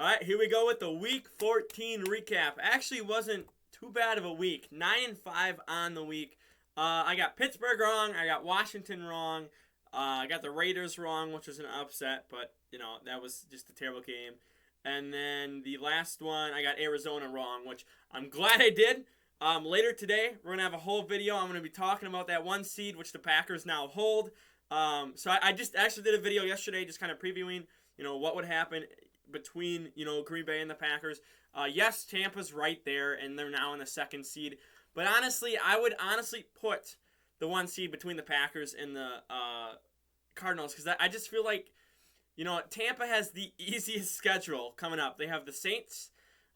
All right, here we go with the Week 14 recap. Actually, wasn't too bad of a week. 9-5 on the week. I got Pittsburgh wrong. I got Washington wrong. I got the Raiders wrong, which was an upset, but that was just a terrible game. And then the last one, I got Arizona wrong, which I'm glad I did. Later today, we're gonna have a whole video. I'm gonna be talking about that one seed, which the Packers now hold. So I just actually did a video yesterday, just kind of previewing, what would happen between, Green Bay and the Packers. Yes, Tampa's right there, and they're now in the second seed. But honestly, I would put the one seed between the Packers and the Cardinals, because I just feel like, Tampa has the easiest schedule coming up. They have the Saints.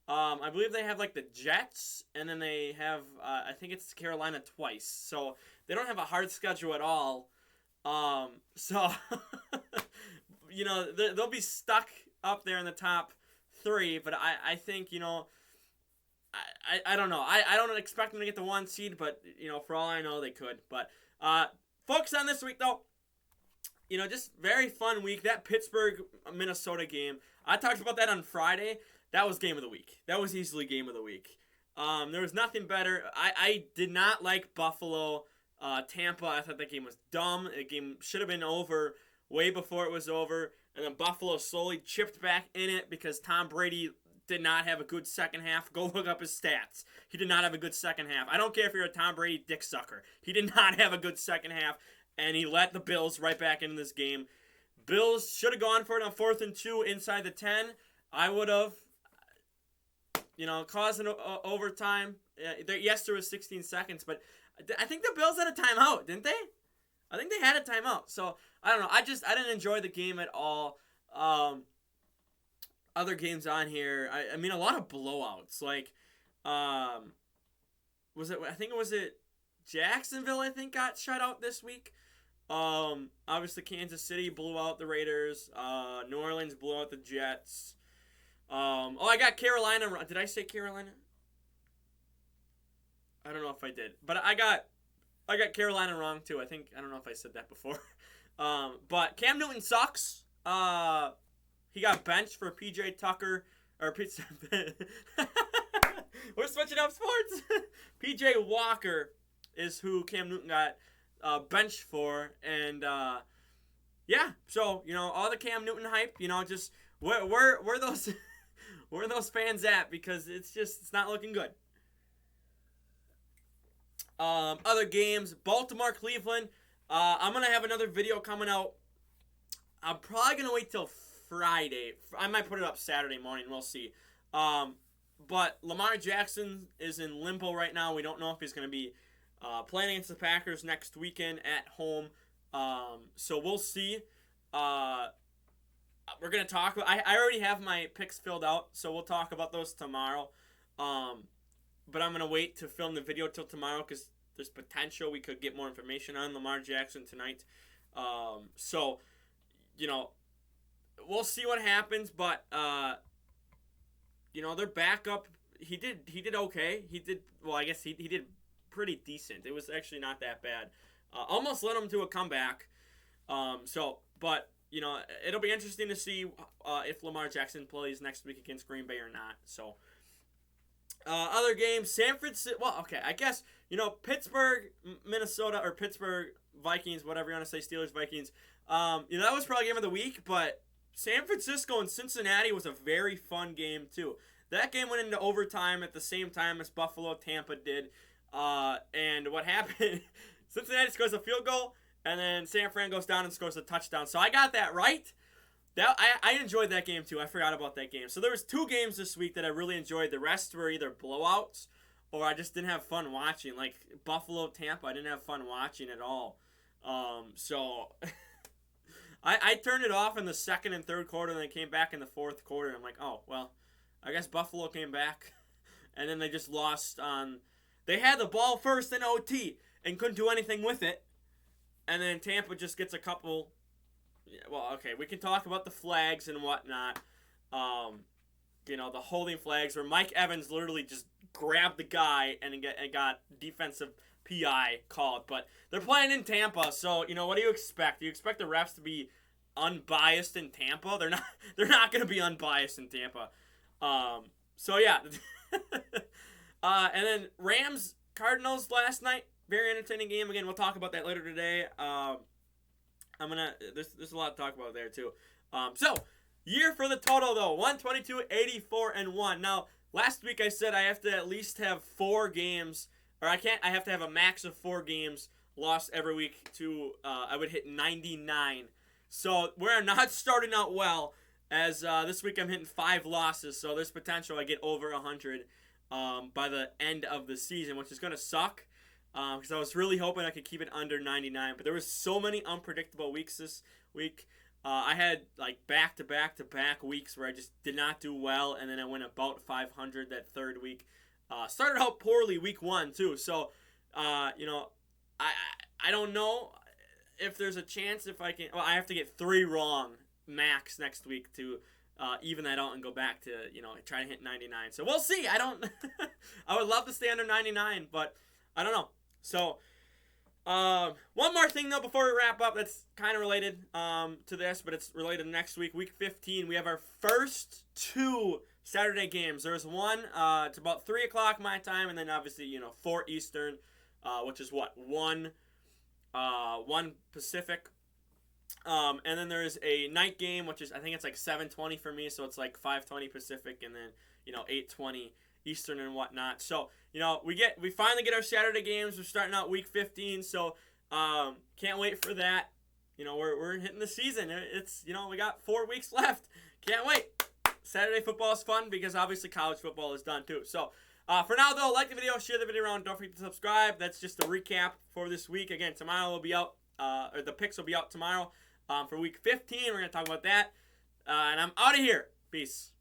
I believe they have, the Jets, and then they have, I think it's Carolina twice. So they don't have a hard schedule at all. So, they'll be stuck up there in the top three, but I think, I don't know. I don't expect them to get the one seed, but, for all I know, they could. But focus on this week, though. Just very fun week. That Pittsburgh-Minnesota game, I talked about that on Friday. That was game of the week. That was easily game of the week. There was nothing better. I did not like Buffalo, Tampa. I thought that game was dumb. The game should have been over way before it was over. And then Buffalo slowly chipped back in it because Tom Brady did not have a good second half. Go look up his stats. He did not have a good second half. I don't care if you're a Tom Brady dick sucker. He did not have a good second half, and he let the Bills right back into this game. Bills should have gone for it on 4th and 2 inside the 10. I would have, caused an overtime. Yes, there was 16 seconds, but I think the Bills had a timeout, didn't they? I think they had a timeout. So, I don't know. I didn't enjoy the game at all. Other games on here, I mean, a lot of blowouts. Was it Jacksonville, I think, got shut out this week. Obviously, Kansas City blew out the Raiders. New Orleans blew out the Jets. I got Carolina. Did I say Carolina? I don't know if I did. But I got Carolina wrong, too. I don't know if I said that before. But Cam Newton sucks. He got benched for PJ Tucker. We're switching up sports. PJ Walker is who Cam Newton got benched for. And, yeah. So, all the Cam Newton hype, just where those where are those fans at? Because it's not looking good. Other games, Baltimore, Cleveland. I'm going to have another video coming out. I'm probably going to wait till Friday. I might put it up Saturday morning. We'll see. But Lamar Jackson is in limbo right now. We don't know if he's going to be playing against the Packers next weekend at home. So we'll see. We're going to talk. I already have my picks filled out, so we'll talk about those tomorrow. But I'm going to wait to film the video till tomorrow because there's potential we could get more information on Lamar Jackson tonight. So, we'll see what happens, but, their backup, he did okay. I guess he did pretty decent. It was actually not that bad. Almost led him to a comeback. But, it'll be interesting to see if Lamar Jackson plays next week against Green Bay or not. So, other games, San Francisco. Well, okay, I guess Pittsburgh, Minnesota, or Pittsburgh Vikings, whatever you want to say, Steelers, Vikings. That was probably game of the week, but San Francisco and Cincinnati was a very fun game too. That game went into overtime at the same time as Buffalo, Tampa did. And what happened? Cincinnati scores a field goal, and then San Fran goes down and scores a touchdown. So I got that right. I enjoyed that game too. I forgot about that game. So there was 2 games this week that I really enjoyed. The rest were either blowouts or I just didn't have fun watching. Like Buffalo, Tampa, I didn't have fun watching at all. So I turned it off in the second and third quarter and then came back in the fourth quarter. I'm like, oh, well, I guess Buffalo came back. And then they just lost on... They had the ball first in OT and couldn't do anything with it. And then Tampa just gets a couple... Well, okay, we can talk about the flags and whatnot. The holding flags where Mike Evans literally just grabbed the guy and got defensive PI called. But they're playing in Tampa, so, what do you expect? You expect the refs to be unbiased in Tampa. They're not. They're not going to be unbiased in Tampa. So yeah. And then Rams Cardinals last night. Very entertaining game. Again, we'll talk about that later today. There's a lot to talk about there too. So year for the total though, 122, 84, and 1. Now last week I said I have to at least have 4 games, or I have to have a max of 4 games lost every week to I would hit 99. So we're not starting out well, as this week I'm hitting 5 losses, so there's potential I get over 100 by the end of the season, which is going to suck, because I was really hoping I could keep it under 99, but there was so many unpredictable weeks this week. I had like back-to-back weeks where I just did not do well, and then I went about 500 that third week. Started out poorly week 1 too, so I don't know if there's a chance if I can. Well, I have to get 3 wrong max next week to even that out and go back to try to hit 99. So we'll see. I don't. I would love to stay under 99, but I don't know. So one more thing though before we wrap up that's kind of related to this, but it's related next week. Week 15, we have our first 2 Saturday games. There's one. It's about 3 o'clock my time, and then obviously 4 Eastern, which is what 1 Pacific. And then there's a night game, which is I think it's like 7:20 for me, so it's like 5:20 Pacific, and then 8:20 Eastern and whatnot. So we finally get our Saturday games. We're starting out week 15, so can't wait for that. We're hitting the season. It's we got 4 weeks left. Can't wait. Saturday football is fun because obviously college football is done too. So for now though, like the video, share the video around. Don't forget to subscribe. That's just a recap for this week. Again, tomorrow will be out. Or the picks will be out tomorrow for week 15. We're going to talk about that. And I'm out of here. Peace.